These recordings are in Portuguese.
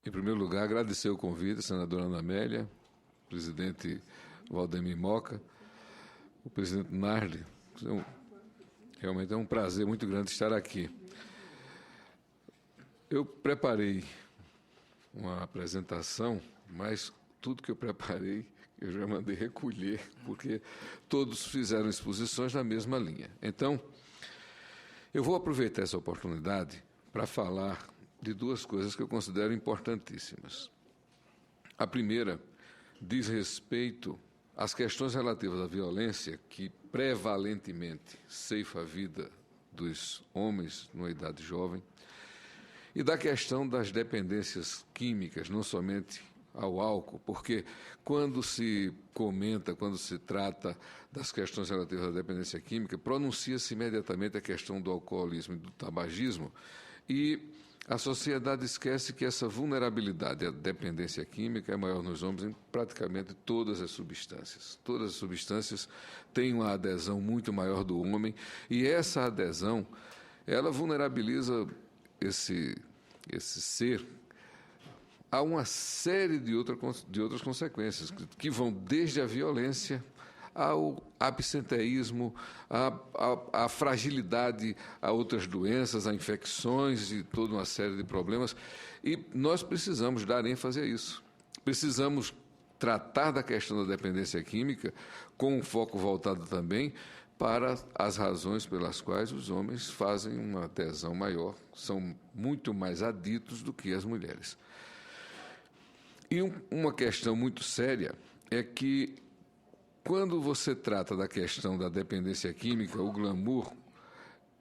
Em primeiro lugar, agradecer o convite, senadora Ana Amélia, presidente Valdemir Moca, o presidente Nardi. Realmente é um prazer muito grande estar aqui. Eu preparei uma apresentação, mas tudo que eu preparei eu já mandei recolher, porque todos fizeram exposições na mesma linha. Então, eu vou aproveitar essa oportunidade para falar de duas coisas que eu considero importantíssimas. A primeira diz respeito às questões relativas à violência que prevalentemente ceifa a vida dos homens numa idade jovem e da questão das dependências químicas, não somente ao álcool, porque quando se comenta, quando se trata das questões relativas à dependência química, pronuncia-se imediatamente a questão do alcoolismo e do tabagismo e a sociedade esquece que essa vulnerabilidade à dependência química é maior nos homens em praticamente todas as substâncias. Todas as substâncias têm uma adesão muito maior do homem e essa adesão, ela vulnerabiliza esse ser a uma série de outras consequências, que vão desde a violência ao absenteísmo, à fragilidade a outras doenças, a infecções e toda uma série de problemas. E nós precisamos dar ênfase a isso. Precisamos tratar da questão da dependência química com um foco voltado também para as razões pelas quais os homens fazem uma adesão maior, são muito mais aditos do que as mulheres. E uma questão muito séria é que, quando você trata da questão da dependência química, o glamour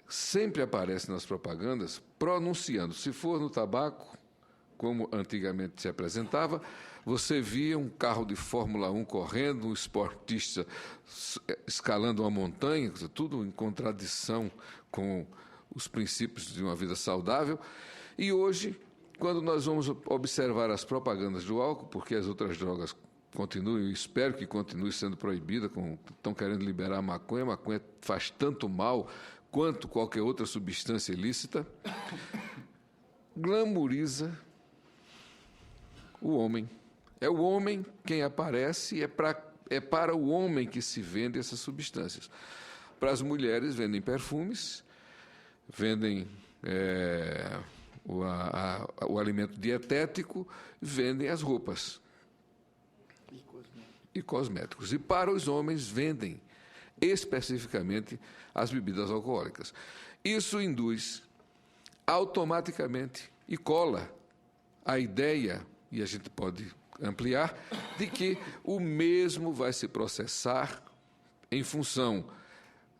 sempre aparece nas propagandas pronunciando. Se for no tabaco, como antigamente se apresentava, você via um carro de Fórmula 1 correndo, um esportista escalando uma montanha, tudo em contradição com os princípios de uma vida saudável. E hoje, quando nós vamos observar as propagandas do álcool, porque as outras drogas continuam, eu espero que continue sendo proibida, estão querendo liberar a maconha faz tanto mal quanto qualquer outra substância ilícita, glamouriza o homem. É o homem quem aparece e é para o homem que se vende essas substâncias. Para as mulheres, vendem perfumes, vendem o alimento dietético, vendem as roupas e cosméticos. E para os homens, vendem especificamente as bebidas alcoólicas. Isso induz automaticamente e cola a ideia, e a gente pode ampliar, de que o mesmo vai se processar em função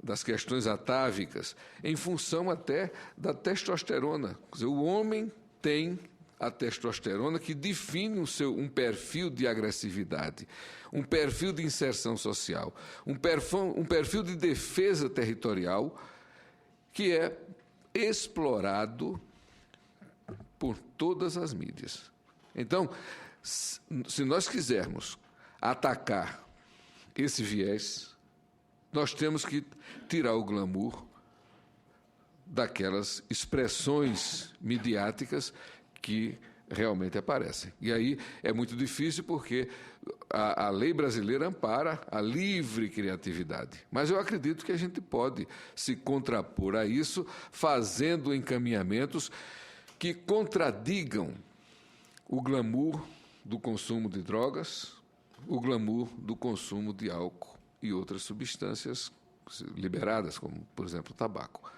das questões atávicas, em função até da testosterona. Quer dizer, o homem tem a testosterona que define um perfil de agressividade, um perfil de inserção social, um perfil de defesa territorial que é explorado por todas as mídias. Então, se nós quisermos atacar esse viés, nós temos que tirar o glamour daquelas expressões midiáticas que realmente aparecem. E aí é muito difícil porque a lei brasileira ampara a livre criatividade. Mas eu acredito que a gente pode se contrapor a isso fazendo encaminhamentos que contradigam o glamour do consumo de drogas, o glamour do consumo de álcool e outras substâncias liberadas, como, por exemplo, o tabaco.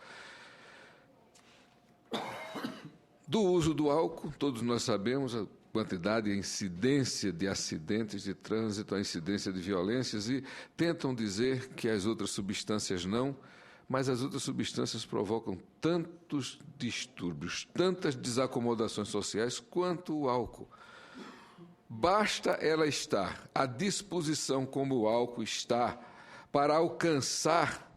Do uso do álcool, todos nós sabemos a quantidade e a incidência de acidentes de trânsito, a incidência de violências, e tentam dizer que as outras substâncias não, mas as outras substâncias provocam tantos distúrbios, tantas desacomodações sociais quanto o álcool. Basta ela estar à disposição como o álcool está para alcançar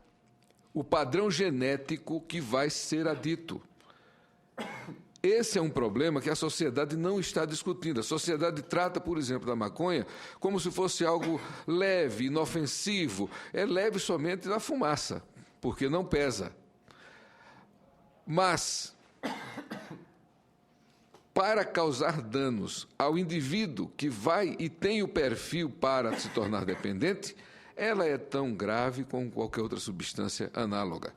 o padrão genético que vai ser adito. Esse é um problema que a sociedade não está discutindo. A sociedade trata, por exemplo, da maconha como se fosse algo leve, inofensivo. É leve somente na fumaça, porque não pesa. Mas, para causar danos ao indivíduo que vai e tem o perfil para se tornar dependente, ela é tão grave como qualquer outra substância análoga.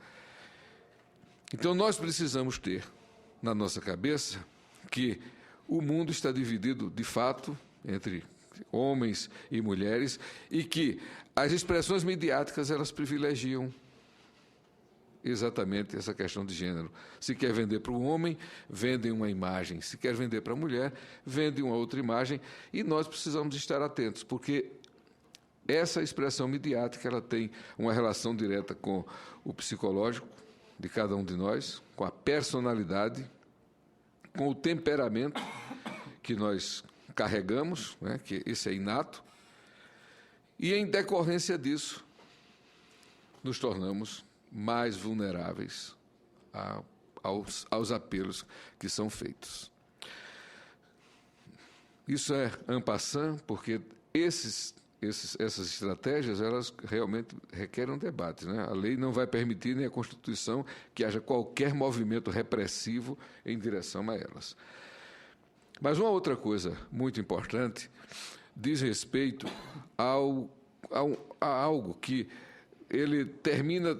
Então, nós precisamos ter na nossa cabeça que o mundo está dividido, de fato, entre homens e mulheres, e que as expressões midiáticas, elas privilegiam exatamente essa questão de gênero. Se quer vender para o homem, vendem uma imagem. Se quer vender para a mulher, vendem uma outra imagem. E nós precisamos estar atentos, porque essa expressão midiática, ela tem uma relação direta com o psicológico de cada um de nós, com a personalidade, com o temperamento que nós carregamos, né, que esse é inato, e em decorrência disso, nos tornamos mais vulneráveis aos apelos que são feitos. Isso é en passant, porque essas estratégias, elas realmente requerem um debate, né? A lei não vai permitir, nem a Constituição, que haja qualquer movimento repressivo em direção a elas. Mas uma outra coisa muito importante diz respeito a algo que ele termina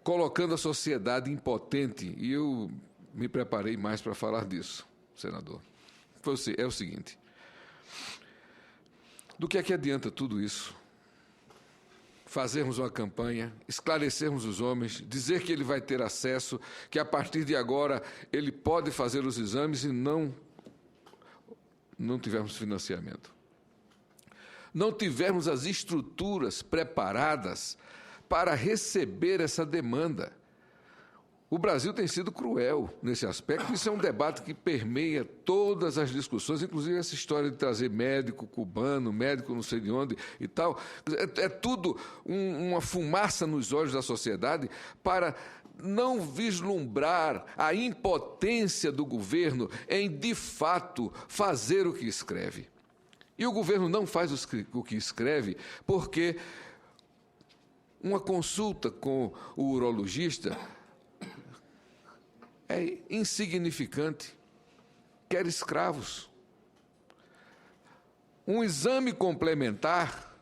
colocando a sociedade impotente, e eu me preparei mais para falar disso, senador. É o seguinte: do que é que adianta tudo isso? Fazermos uma campanha, esclarecermos os homens, dizer que ele vai ter acesso, que a partir de agora ele pode fazer os exames e não tivermos financiamento. Não tivermos as estruturas preparadas para receber essa demanda. O Brasil tem sido cruel nesse aspecto. Isso é um debate que permeia todas as discussões, inclusive essa história de trazer médico cubano, médico não sei de onde e tal. É tudo uma fumaça nos olhos da sociedade para não vislumbrar a impotência do governo em, de fato, fazer o que escreve. E o governo não faz o que escreve porque uma consulta com o urologista é insignificante, quer escravos. Um exame complementar,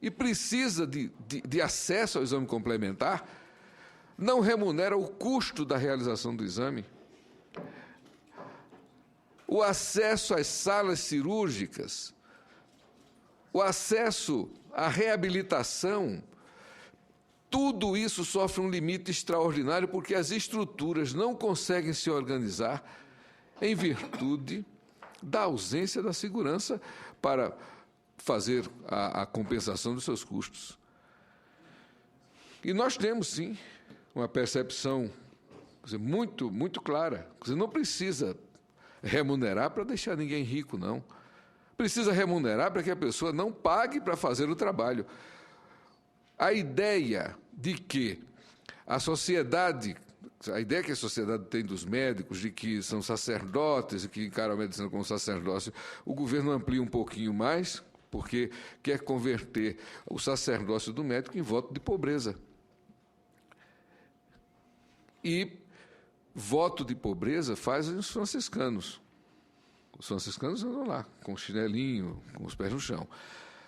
e precisa de acesso ao exame complementar, não remunera o custo da realização do exame. O acesso às salas cirúrgicas, o acesso à reabilitação, tudo isso sofre um limite extraordinário porque as estruturas não conseguem se organizar em virtude da ausência da segurança para fazer a compensação dos seus custos. E nós temos, sim, uma percepção, muito, muito clara. Você não precisa remunerar para deixar ninguém rico, não. Precisa remunerar para que a pessoa não pague para fazer o trabalho. A ideia de que a sociedade tem dos médicos, de que são sacerdotes e que encaram a medicina como sacerdócio, o governo amplia um pouquinho mais, porque quer converter o sacerdócio do médico em voto de pobreza. E voto de pobreza fazem os franciscanos. Os franciscanos andam lá, com o chinelinho, com os pés no chão.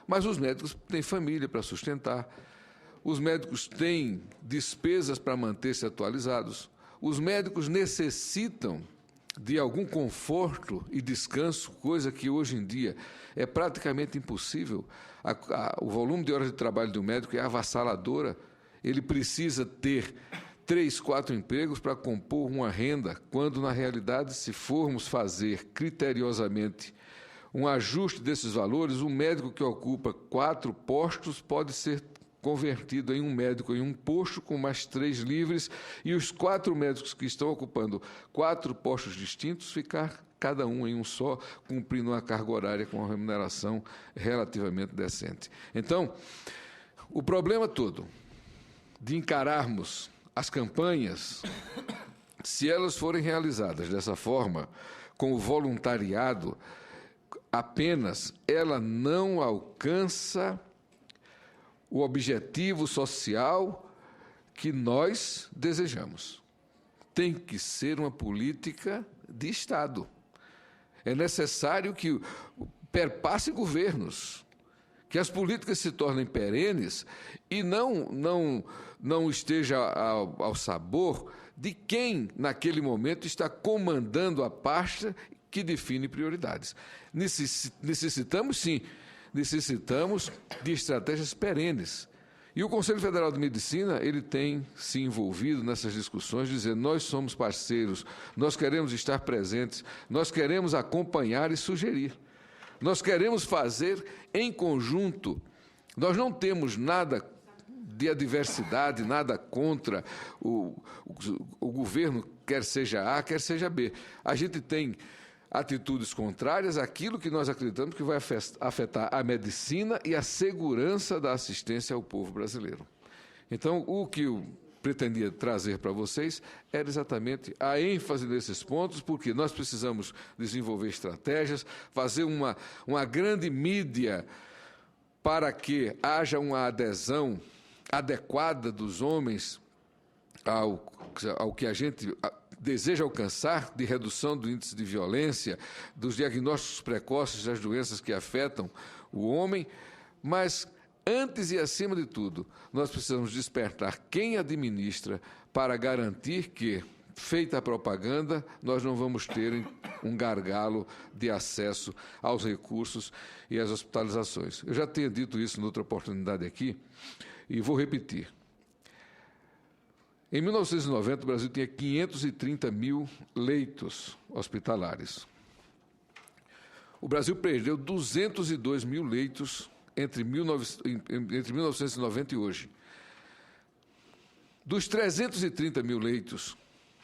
Mas os médicos têm família para sustentar. Os médicos têm despesas para manter-se atualizados. Os médicos necessitam de algum conforto e descanso, coisa que hoje em dia é praticamente impossível. O volume de horas de trabalho do médico é avassaladora. Ele precisa ter 3, 4 empregos para compor uma renda, quando, na realidade, se formos fazer criteriosamente um ajuste desses valores, um médico que ocupa 4 postos pode ser convertido em um médico em um posto com mais 3 livres, e os 4 médicos que estão ocupando 4 postos distintos ficar cada um em um só, cumprindo uma carga horária com uma remuneração relativamente decente. Então, o problema todo de encararmos as campanhas, se elas forem realizadas dessa forma, com o voluntariado apenas, ela não alcança o objetivo social que nós desejamos. Tem que ser uma política de Estado. É necessário que perpasse governos, que as políticas se tornem perenes e não esteja ao sabor de quem, naquele momento, está comandando a pasta que define prioridades. Necessitamos, sim, de estratégias perenes. E o Conselho Federal de Medicina, ele tem se envolvido nessas discussões, dizendo: nós somos parceiros, nós queremos estar presentes, nós queremos acompanhar e sugerir. Nós queremos fazer em conjunto. Nós não temos nada de adversidade, nada contra o governo, quer seja A, quer seja B. A gente tem atitudes contrárias àquilo que nós acreditamos que vai afetar a medicina e a segurança da assistência ao povo brasileiro. Então, o que eu pretendia trazer para vocês era exatamente a ênfase nesses pontos, porque nós precisamos desenvolver estratégias, fazer uma grande mídia para que haja uma adesão adequada dos homens ao que a gente deseja alcançar, de redução do índice de violência, dos diagnósticos precoces das doenças que afetam o homem, mas, antes e acima de tudo, nós precisamos despertar quem administra para garantir que, feita a propaganda, nós não vamos ter um gargalo de acesso aos recursos e às hospitalizações. Eu já tinha dito isso em outra oportunidade aqui e vou repetir. Em 1990, o Brasil tinha 530 mil leitos hospitalares. O Brasil perdeu 202 mil leitos entre 1990 e hoje. Dos 330 mil leitos,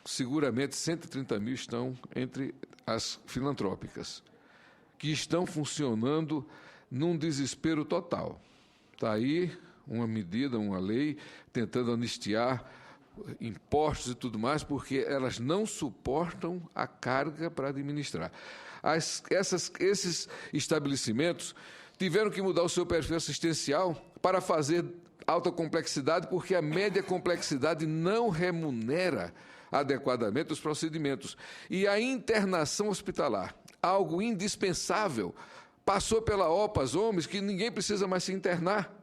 seguramente 130 mil estão entre as filantrópicas, que estão funcionando num desespero total. Está aí uma medida, uma lei, tentando anistiar impostos e tudo mais, porque elas não suportam a carga para administrar. Esses estabelecimentos tiveram que mudar o seu perfil assistencial para fazer alta complexidade, porque a média complexidade não remunera adequadamente os procedimentos. E a internação hospitalar, algo indispensável, passou pela OPAS Homens, que ninguém precisa mais se internar.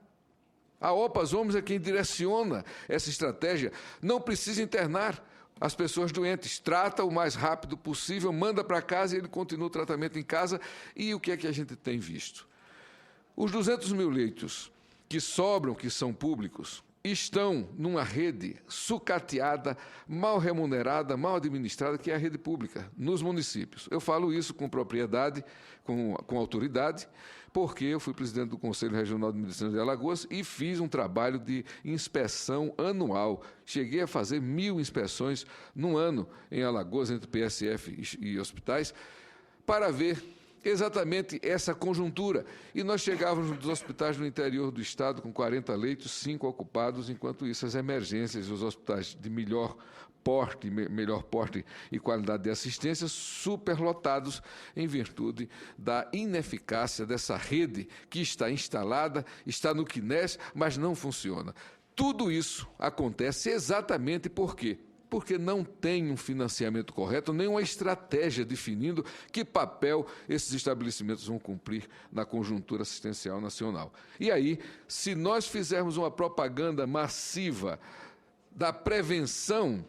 A OPAS Homens é quem direciona essa estratégia. Não precisa internar as pessoas doentes, trata o mais rápido possível, manda para casa e ele continua o tratamento em casa. E o que é que a gente tem visto? Os 200 mil leitos que sobram, que são públicos, estão numa rede sucateada, mal remunerada, mal administrada, que é a rede pública, nos municípios. Eu falo isso com propriedade, com autoridade, porque eu fui presidente do Conselho Regional de Medicina de Alagoas e fiz um trabalho de inspeção anual. Cheguei a fazer 1.000 inspeções num ano em Alagoas, entre PSF e hospitais, para ver exatamente essa conjuntura. E nós chegávamos nos hospitais no interior do estado com 40 leitos, 5 ocupados, enquanto isso as emergências, os hospitais de melhor porte e qualidade de assistência, superlotados em virtude da ineficácia dessa rede que está instalada, está no CNES, mas não funciona. Tudo isso acontece exatamente por quê? Porque não tem um financiamento correto, nem uma estratégia definindo que papel esses estabelecimentos vão cumprir na conjuntura assistencial nacional. E aí, se nós fizermos uma propaganda massiva da prevenção,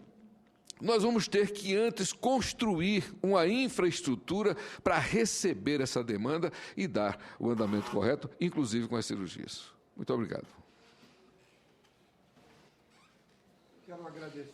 nós vamos ter que antes construir uma infraestrutura para receber essa demanda e dar o andamento correto, inclusive com as cirurgias. Muito obrigado. Quero agradecer.